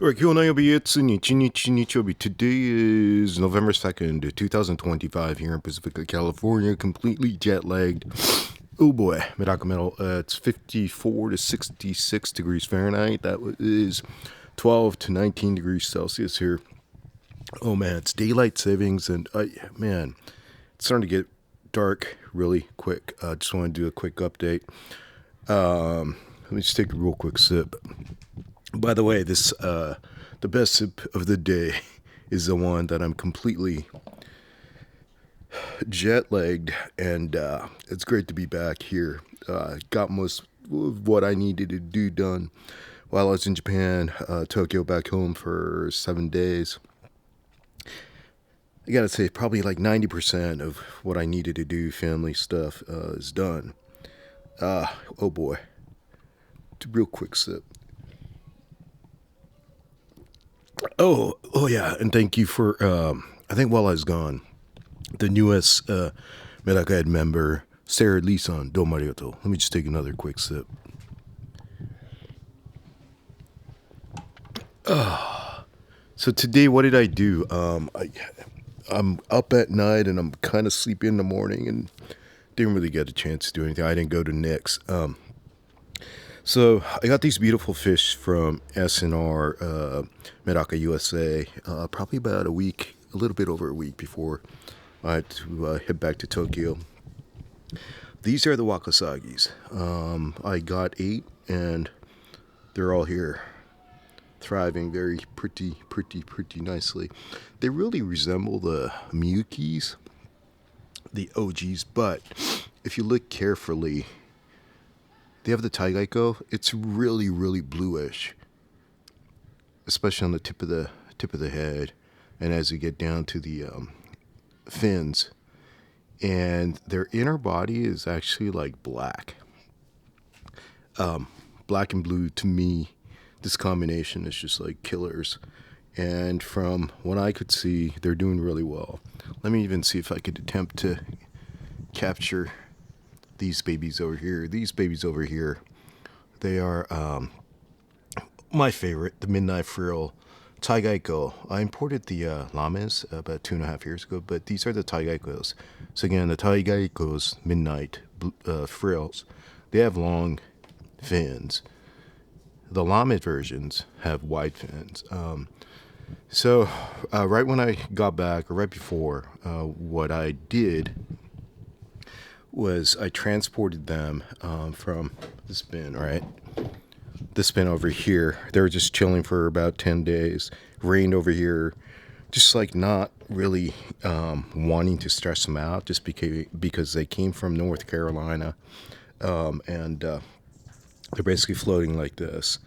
Alright, 今日の曜日、日曜日. Today is November 2nd, 2025, here in Pacifica, California, completely jet-lagged. Oh boy, MedakaMetal, it's 54 to 66 degrees Fahrenheit. That is 12 to 19 degrees Celsius here. Oh man, it's daylight savings, and man, it's starting to get dark really quick. Just want to do a quick update. Let me just take a real quick sip. By the way, this the best sip of the day is the one that I'm completely jet-lagged, and it's great to be back here. Got most of what I needed to do done while I was in Japan, Tokyo, back home for 7 days. I gotta say, probably like 90% of what I needed to do, family stuff, is done. Oh boy. Real quick sip. Oh yeah, and thank you for, I think while I was gone, the newest MedakaHead member, Sarah Lee-san, domo arigato. Let me just take another quick sip. So today, what did I do? I'm up at night and I'm kind of sleepy in the morning and didn't really get a chance to do anything. I didn't go to Nick's. So I got these beautiful fish from S&R Medaka USA, probably about a week, a little bit over a week before I had to head back to Tokyo. These are the Wakasagis. I got 8 and they're all here, thriving very pretty nicely. They really resemble the Miyukis, the OGs, but if you look carefully, they have the Taigaiko. It's really bluish, especially on the tip of the head, and as you get down to the fins, and their inner body is actually like black. Black and blue, to me, this combination is just like killers. And from what I could see, they're doing really well. Let me even see if I could attempt to capture these babies over here. They are my favorite, the Midnight Frill Taigaiko. I imported the llamas about 2.5 years ago, but these are the Taigaikos. So again, the Taigaikos, Midnight Frills, they have long fins. The llama versions have wide fins. So right when I got back, or right before, what I did was I transported them from this bin, right? This bin over here. They were just chilling for about 10 days. Rained over here. Just like not really wanting to stress them out, just because they came from North Carolina. And they're basically floating like this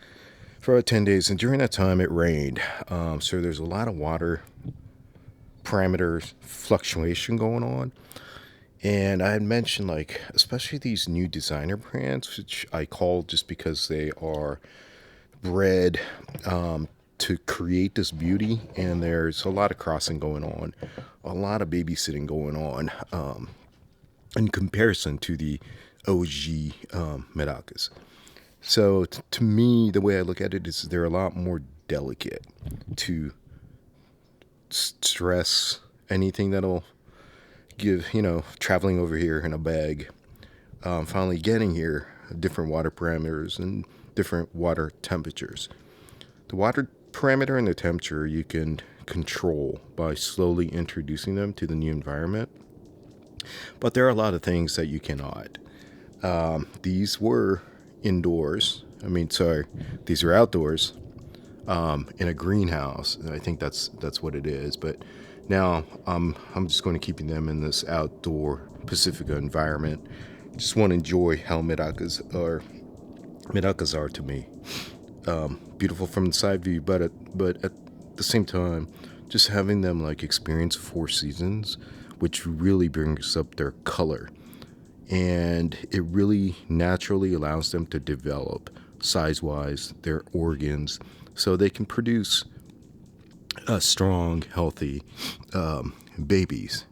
for about 10 days. And during that time, it rained. So there's a lot of water parameter fluctuation going on. And I had mentioned, like, especially these new designer brands, which I call just because they are bred to create this beauty. And there's a lot of crossing going on, a lot of babysitting going on in comparison to the OG Medakas. So to me, the way I look at it is they're a lot more delicate to stress anything that'll give, traveling over here in a bag, finally getting here, different water parameters and different water temperatures. The water parameter and the temperature you can control by slowly introducing them to the new environment, but there are a lot of things that you cannot. These were indoors. These are outdoors, in a greenhouse. I think that's what it is, but now I'm just going to keep them in this outdoor Pacifica environment. Just want to enjoy how Medakas are to me. Beautiful from the side view, but at the same time, just having them like experience 4 seasons, which really brings up their color, and it really naturally allows them to develop size-wise their organs, so they can produce strong, healthy babies.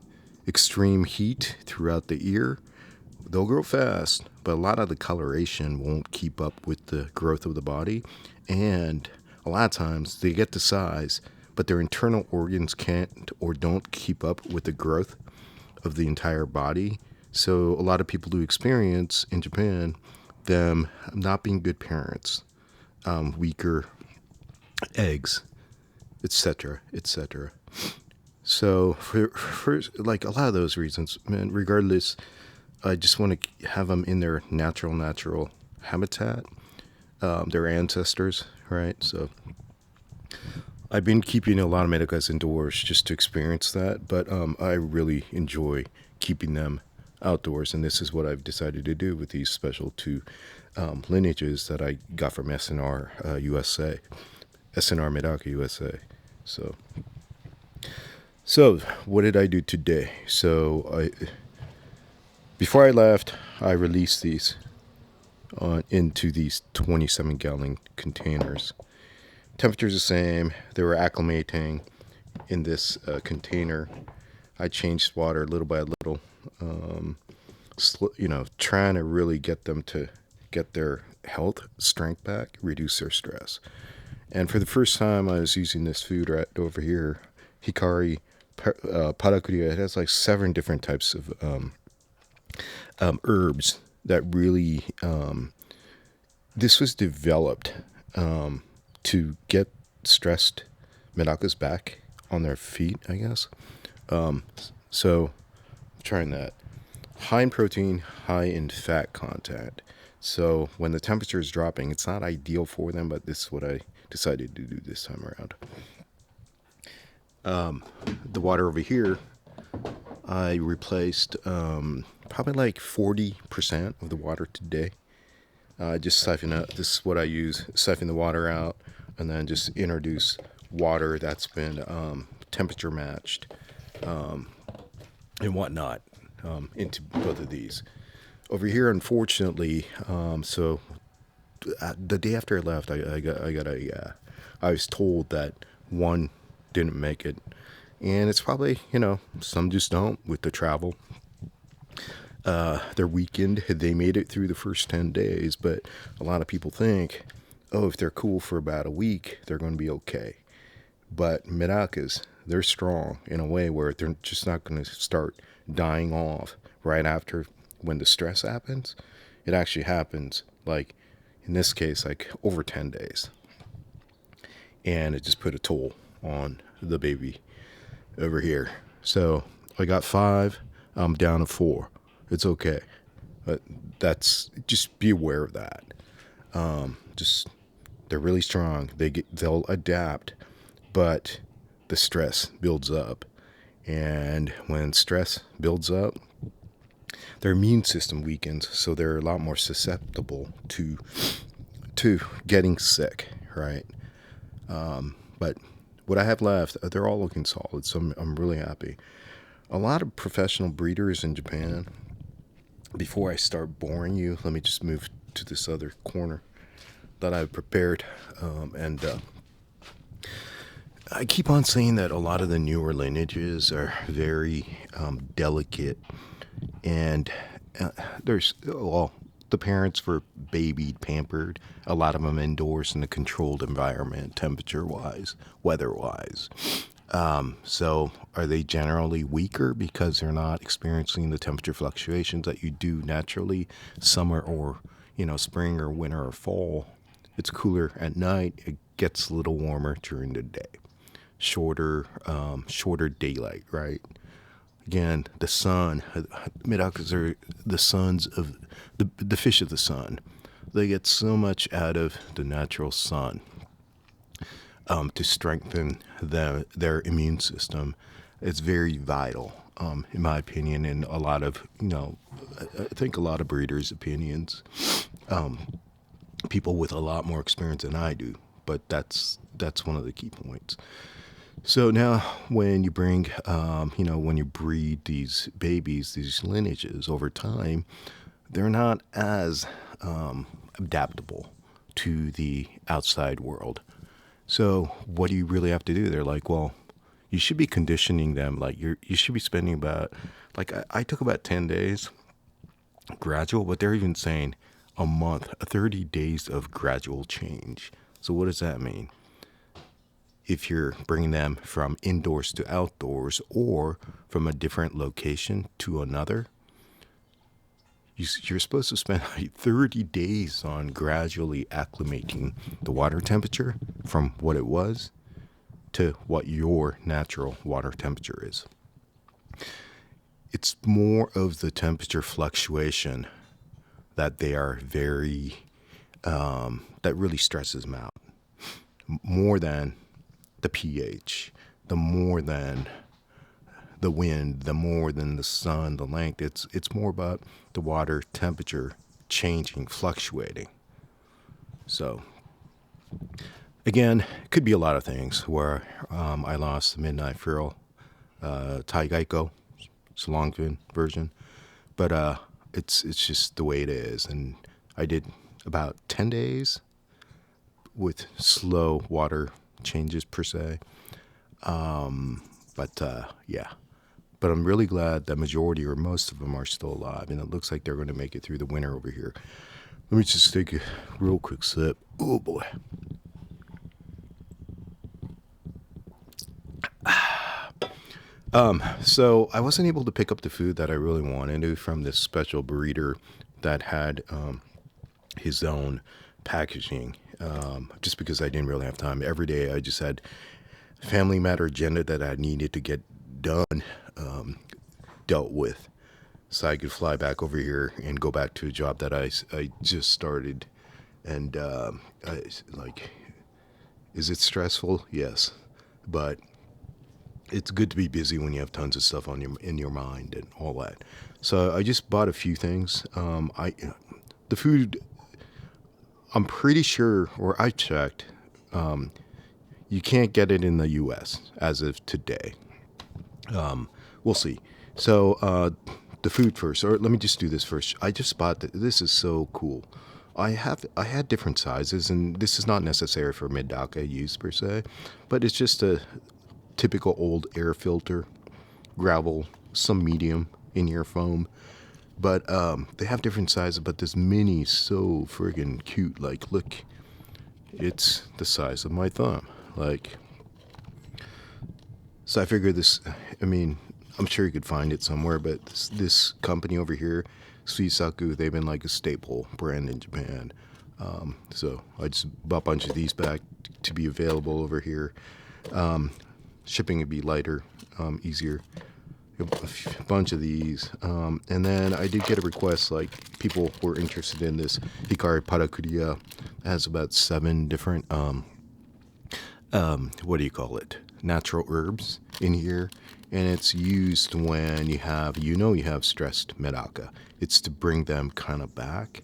Extreme heat throughout the year, they'll grow fast, but a lot of the coloration won't keep up with the growth of the body, and a lot of times they get the size, but their internal organs can't or don't keep up with the growth of the entire body. So a lot of people do experience in Japan them not being good parents, weaker eggs, etc., etc. So for like a lot of those reasons, man, regardless, I just want to have them in their natural habitat, their ancestors, right? So I've been keeping a lot of Medakas indoors just to experience that, but I really enjoy keeping them outdoors, and this is what I've decided to do with these special two lineages that I got from SNR USA, SNR Medaka USA. So what did I do today? Before I left, I released these into these 27-gallon containers. Temperature's the same. They were acclimating in this container. I changed water little by little, trying to really get them to get their health, strength back, reduce their stress. And for the first time, I was using this food right over here, Hikari Parakuriya. It has like 7 different types of herbs that really, this was developed to get stressed Medakas back on their feet, I guess. So I'm trying that. High in protein, high in fat content. So when the temperature is dropping, it's not ideal for them, but this is what I decided to do this time around. The water over here, I replaced probably like 40% of the water today. Just siphon out. This is what I use. Siphon the water out, and then just introduce water that's been temperature matched and whatnot into both of these. Over here, unfortunately, so the day after I left, I was told that one didn't make it, and it's probably, some just don't with the travel. Their weekend, they made it through the first 10 days, but a lot of people think, if they're cool for about a week, they're going to be okay. But Medakas, they're strong in a way where they're just not going to start dying off right after when the stress happens. It actually happens, like, in this case, like over 10 days. And it just put a toll on the baby over here. So I got 5, I'm down to 4. It's okay, but just be aware of that. They're really strong. They'll adapt, but the stress builds up, and when stress builds up, their immune system weakens, so they're a lot more susceptible to getting sick, right? But what I have left, they're all looking solid, so I'm really happy. A lot of professional breeders in Japan. Before I start boring you, let me just move to this other corner that I've prepared. I keep on saying that a lot of the newer lineages are very delicate, and there's the parents were babied, pampered, a lot of them indoors in a controlled environment, temperature-wise, weather-wise. So are they generally weaker because they're not experiencing the temperature fluctuations that you do naturally, summer or, spring or winter or fall? It's cooler at night. It gets a little warmer during the day. Shorter daylight, right? Again, the sun, Medakas are the sons of the fish of the sun. They get so much out of the natural sun. To strengthen their immune system. It's very vital, in my opinion, and a lot of, I think a lot of breeders' opinions, people with a lot more experience than I do, but that's one of the key points. So now when you bring, when you breed these babies, these lineages over time, they're not as adaptable to the outside world. So what do you really have to do? They're like, well, you should be conditioning them. Like you should be spending about, like I took about 10 days gradual, but they're even saying a month, 30 days of gradual change. So what does that mean? if you're bringing them from indoors to outdoors or from a different location to another, you're supposed to spend like 30 days on gradually acclimating the water temperature from what it was to what your natural water temperature is. It's more of the temperature fluctuation that they are that really stresses them out. More than the pH, the more than the wind, the more than the sun, the length. It's more about the water temperature changing, fluctuating. So, again, it could be a lot of things where I lost the Midnight Frill Taigaiko. It's a long version. But it's just the way it is. And I did about 10 days with slow water changes per se. Yeah. But I'm really glad the majority or most of them are still alive. And it looks like they're going to make it through the winter over here. Let me just take a real quick sip. Oh, boy. So I wasn't able to pick up the food that I really wanted from this special breeder that had his own packaging, just because I didn't really have time. Every day I just had family matter agenda that I needed to get done, dealt with, so I could fly back over here and go back to a job that I just started. And is it stressful? Yes, but it's good to be busy when you have tons of stuff in your mind and all that. So I just bought a few things. The food, I'm pretty sure, or I checked, you can't get it in the U.S. as of today. We'll see. So the food first, or let me just do this first. I just bought this is so cool. I had different sizes, and this is not necessary for Medaka use per se, but it's just a typical old air filter, gravel, some medium in-ear foam. But they have different sizes, but this mini is so friggin' cute. Like, look, it's the size of my thumb. Like, so I figured this, I mean, I'm sure you could find it somewhere, but this company over here, Suisaku, they've been like a staple brand in Japan. So I just bought a bunch of these back to be available over here. Shipping would be lighter, easier. A bunch of these. And then I did get a request, like people were interested in this Hikari Parakuriya. It has about 7 different, what do you call it? Natural herbs in here. And it's used when you have stressed medaka. It's to bring them kind of back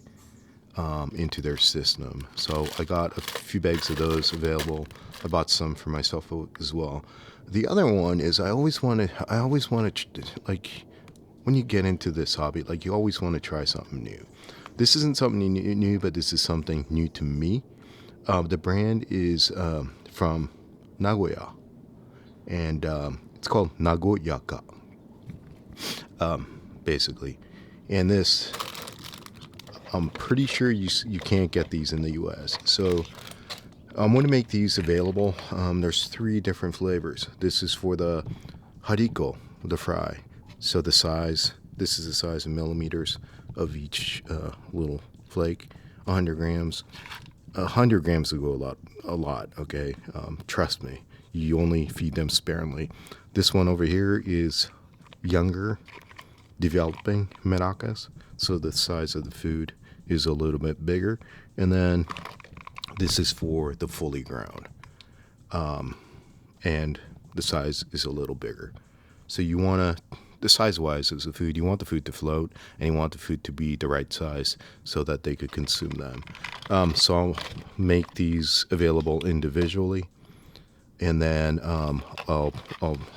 into their system. So I got a few bags of those available. I bought some for myself as well. The other one is I always want to, like, when you get into this hobby, like, you always want to try something new. This isn't something new, but this is something new to me. The brand is from Nagoya, and it's called Nagoyaka, basically. And this, I'm pretty sure you can't get these in the U.S. So I'm going to make these available. There's 3 different flavors. This is for the hariko, the fry. So this is the size in millimeters of each little flake. 100 grams. 100 grams will go a lot, okay? Trust me. You only feed them sparingly. This one over here is younger, developing medakas. So the size of the food is a little bit bigger. And then this is for the fully grown, and the size is a little bigger. So you want the size-wise of the food, you want the food to float, and you want the food to be the right size so that they could consume them. So I'll make these available individually, and then I'll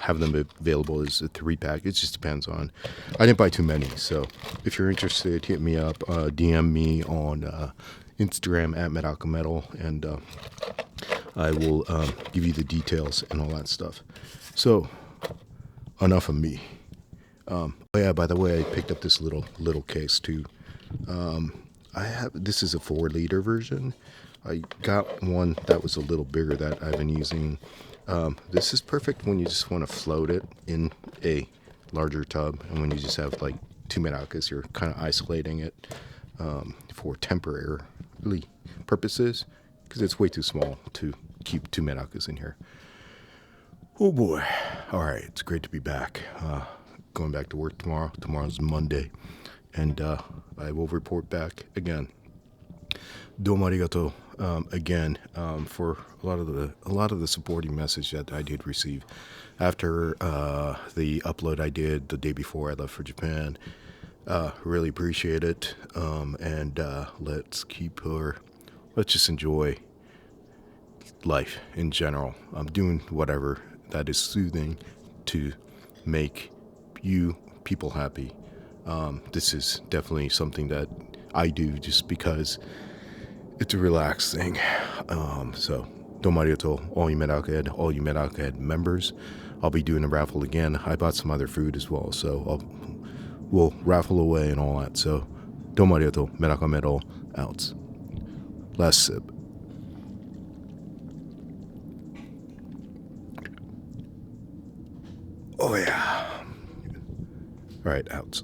have them available as a 3-pack. It just depends on. I didn't buy too many, so if you're interested, hit me up, DM me on Instagram at MedakaMetal, and I will give you the details and all that stuff. So enough of me. Yeah, by the way, I picked up this little case too. This is a 4-liter version, I got one that was a little bigger that I've been using. This is perfect when you just want to float it in a larger tub, and when you just have like 2 medakas, you're kind of isolating it for temporary purposes, because it's way too small to keep 2 medakas in here. Oh boy. All right, it's great to be back. Going back to work tomorrow. Tomorrow's Monday, and I will report back again. Domo arigato again for a lot of the supporting message that I did receive after the upload I did the day before I left for Japan. Really appreciate it, and let's just enjoy life in general. I'm doing whatever that is soothing to make you people happy. This is definitely something that I do just because it's a relaxed thing. So, domo arigato, all you MedakaHead members. I'll be doing a raffle again. I bought some other food as well, so we'll raffle away and all that. So, domo arigato, MedakaMetal out. Last sip. Oh yeah. All right, out.